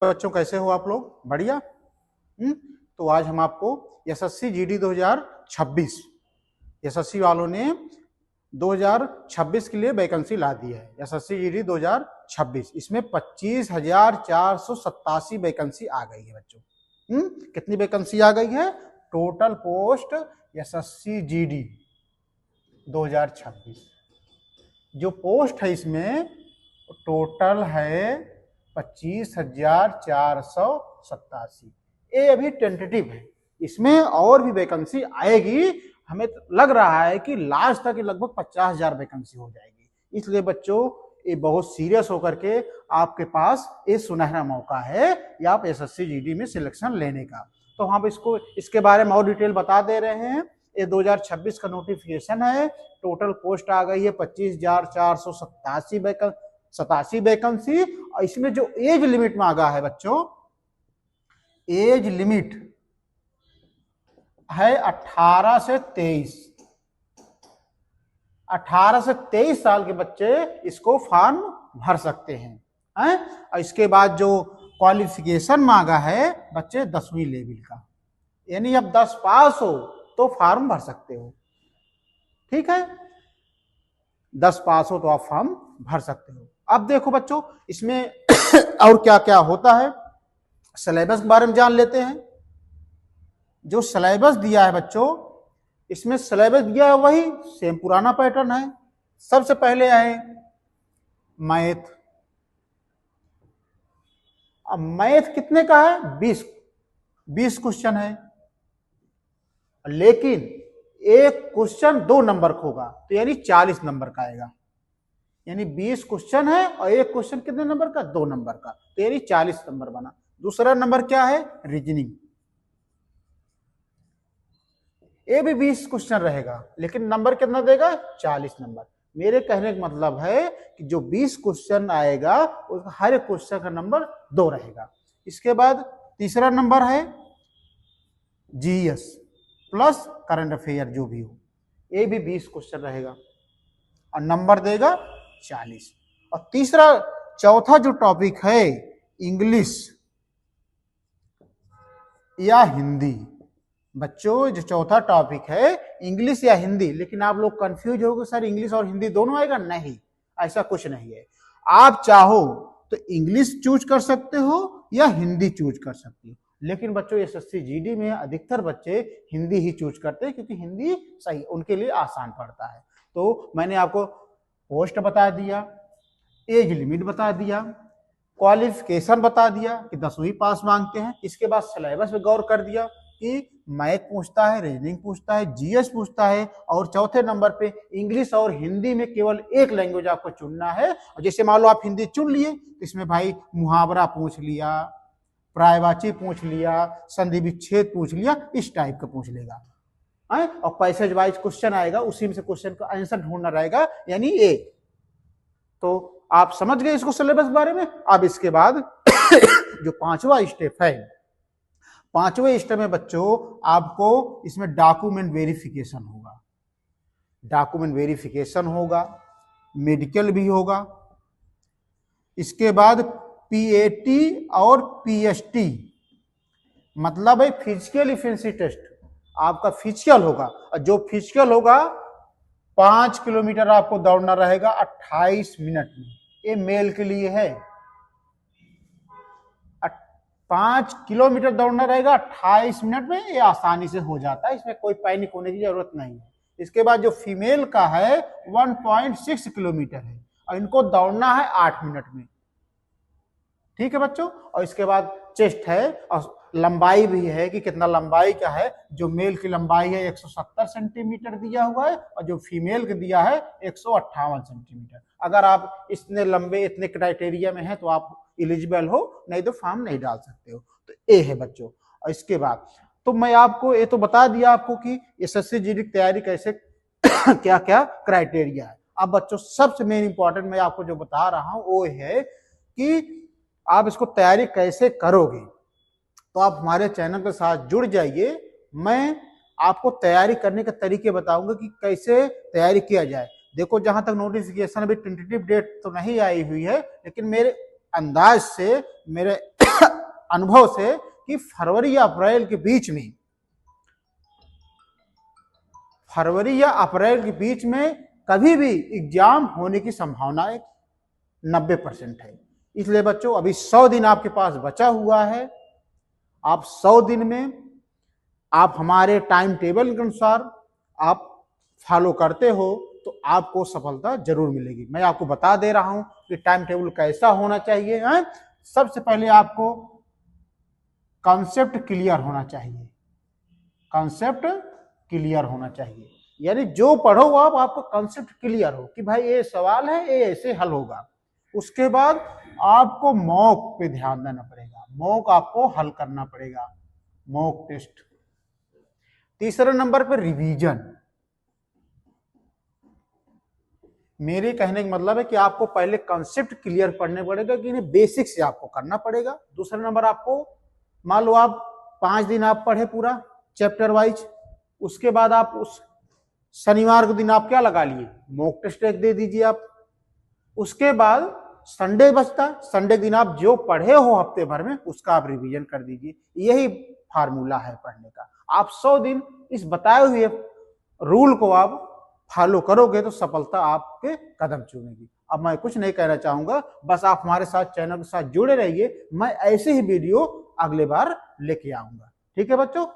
बच्चों कैसे हो आप लोग? बढ़िया। तो आज हम आपको एसएससी जीडी 2026 एसएससी वालों ने 2026 के लिए वैकेंसी ला दी है। एसएससी जीडी 2026 इसमें 25,487 वैकेंसी आ गई है बच्चों। कितनी वैकेंसी आ गई है? टोटल पोस्ट एसएससी जीडी 2026 जो पोस्ट है इसमें टोटल है 25,487। ये अभी टेंटेटिव है, इसमें और भी वैकेंसी आएगी। हमें लग रहा है कि लास्ट तक लगभग 50,000 वैकेंसी हो जाएगी। इसलिए बच्चों ये बहुत सीरियस होकर के आपके पास ये सुनहरा मौका है या आप एसएससी जीडी में सिलेक्शन लेने का। तो हम इसको इसके बारे में और डिटेल बता दे रहे हैं। ये 2026 का नोटिफिकेशन है। टोटल पोस्ट आ गई है 25,487 वैकेंसी। और इसमें जो एज लिमिट मांगा है बच्चों, एज लिमिट है 18 से 23। 18 से 23 साल के बच्चे इसको फॉर्म भर सकते हैं। और इसके बाद जो क्वालिफिकेशन मांगा है बच्चे 10वीं लेवल का, यानी अब 10 पास हो तो फॉर्म भर सकते हो। ठीक है, 10 पास हो तो आप फॉर्म भर सकते हो। अब देखो बच्चों इसमें और क्या क्या होता है, सिलेबस के बारे में जान लेते हैं। जो सिलेबस दिया है बच्चों, इसमें सिलेबस दिया है वही सेम पुराना पैटर्न है। सबसे पहले आए मैथ। अब मैथ कितने का है? 20 क्वेश्चन है, लेकिन एक क्वेश्चन 2 नंबर का होगा, तो यानी 40 नंबर का आएगा। यानी 20 क्वेश्चन है और एक क्वेश्चन कितने नंबर का? 2 नंबर का, तो यानी 40 नंबर बना। दूसरा नंबर क्या है? रीजनिंग। ये भी 20 क्वेश्चन रहेगा, लेकिन नंबर कितना देगा? 40 नंबर। मेरे कहने का मतलब है कि जो 20 क्वेश्चन आएगा उसका हर एक क्वेश्चन का नंबर 2 रहेगा। इसके बाद तीसरा नंबर है जीएस प्लस करंट अफेयर जो भी हो, ये भी 20 क्वेश्चन रहेगा और नंबर देगा 40। और चौथा जो टॉपिक है इंग्लिश या हिंदी। बच्चों जो चौथा टॉपिक है इंग्लिश या हिंदी, लेकिन आप लोग कंफ्यूज हो गए सर इंग्लिश और हिंदी दोनों आएगा? नहीं, ऐसा कुछ नहीं है। आप चाहो तो इंग्लिश चूज कर सकते हो या हिंदी चूज कर सकते हो, लेकिन बच्चों एसएससी जीडी में अधिकतर बच्चे हिंदी ही चूज करते हैं क्योंकि हिंदी सही उनके लिए आसान पड़ता है। तो मैंने आपको पोस्ट बता दिया, एज लिमिट बता दिया, क्वालिफिकेशन बता दिया कि 10वीं पास मांगते हैं। इसके बाद सिलेबस पे गौर कर दिया कि मैथ पूछता है, रीजनिंग पूछता है, जीएस पूछता है, और चौथे नंबर पे इंग्लिश और हिंदी में केवल एक लैंग्वेज आपको चुनना है। और जैसे मान लो आप हिंदी चुन लिए तो इसमें भाई मुहावरा पूछ लिया, पर्यायवाची पूछ लिया, संधि विच्छेद पूछ लिया, इस टाइप का पूछ लेगा। और पैसेज वाइज क्वेश्चन आएगा, उसी में से क्वेश्चन का आंसर ढूंढना रहेगा, यानी ए। तो आप समझ गए इसको सिलेबस बारे में। अब इसके बाद जो 5वां स्टेप है, 5वें स्टेप में बच्चों आपको इसमें डॉक्यूमेंट वेरिफिकेशन होगा। डॉक्यूमेंट वेरिफिकेशन होगा, मेडिकल भी होगा। इसके बाद पीएटी और पीएसटी मतलब है फिजिकल एफिशिएंसी टेस्ट। आपका फिजिकल होगा, और जो फिजिकल होगा 5 किलोमीटर आपको दौड़ना रहेगा 28 मिनट में। ये मेल के लिए है। 5 किलोमीटर दौड़ना रहेगा 28 मिनट में, ये आसानी से हो जाता है, इसमें कोई पैनिक होने की जरूरत नहीं है। इसके बाद जो फीमेल का है 1.6 किलोमीटर है और इनको दौड़ना है 8 मिनट में। ठीक है बच्चों। और इसके बाद चेस्ट है और लंबाई भी है कि कितना लंबाई का है। जो मेल की लंबाई है 170 सेंटीमीटर दिया हुआ है और जो फीमेल का दिया है 158 सेंटीमीटर। अगर आप इतने लंबे इतने क्राइटेरिया में हैं तो आप एलिजिबल हो, नहीं तो फॉर्म नहीं डाल सकते हो। तो ये है बच्चों। और इसके बाद तो मैं आपको ये तो बता दिया आपको कि एसएससी जीडी की तैयारी कैसे क्या क्या क्राइटेरिया है। अब बच्चों सबसे मेन इंपॉर्टेंट मैं आपको जो बता रहा हूं वो है कि आप इसको तैयारी कैसे करोगे। तो आप हमारे चैनल के साथ जुड़ जाइए, मैं आपको तैयारी करने के तरीके बताऊंगा कि कैसे तैयारी किया जाए। देखो जहां तक नोटिफिकेशन अभी टेंटेटिव डेट तो नहीं आई हुई है, लेकिन मेरे अंदाज से मेरे अनुभव से कि फरवरी या अप्रैल के बीच में, फरवरी या अप्रैल के बीच में कभी भी एग्जाम होने की संभावना 90% है। इसलिए बच्चों अभी 100 दिन आपके पास बचा हुआ है। आप 100 दिन में आप हमारे टाइम टेबल के अनुसार आप फॉलो करते हो तो आपको सफलता जरूर मिलेगी। मैं आपको बता दे रहा हूं कि टाइम टेबल कैसा होना चाहिए है। सबसे पहले आपको कॉन्सेप्ट क्लियर होना चाहिए, कॉन्सेप्ट क्लियर होना चाहिए, यानी जो पढ़ो आप, आपको कॉन्सेप्ट क्लियर हो कि भाई ये सवाल है, ये ऐसे हल होगा। उसके बाद आपको मॉक पे ध्यान देना पड़ेगा, मॉक आपको हल करना पड़ेगा, मॉक टेस्ट। तीसरे नंबर पे रिवीजन। मेरे कहने का मतलब है कि आपको पहले कॉन्सेप्ट क्लियर पढ़ने पड़ेगा कि इन्हें बेसिक से आपको करना पड़ेगा। दूसरा नंबर आपको, मान लो आप 5 दिन आप पढ़े पूरा चैप्टर वाइज, उसके बाद आप उस शनिवार के दिन आप क्या लगा लिए, मॉक टेस्ट एक दे दीजिए आप। उसके बाद संडे बचता, संडे के दिन आप जो पढ़े हो हफ्ते भर में उसका आप रिवीजन कर दीजिए। यही फार्मूला है पढ़ने का। आप 100 दिन इस बताए हुए रूल को आप फॉलो करोगे तो सफलता आपके कदम चूमेगी। अब मैं कुछ नहीं कहना चाहूंगा, बस आप हमारे साथ चैनल के साथ जुड़े रहिए, मैं ऐसे ही वीडियो अगले बार लेके आऊंगा। ठीक है बच्चों।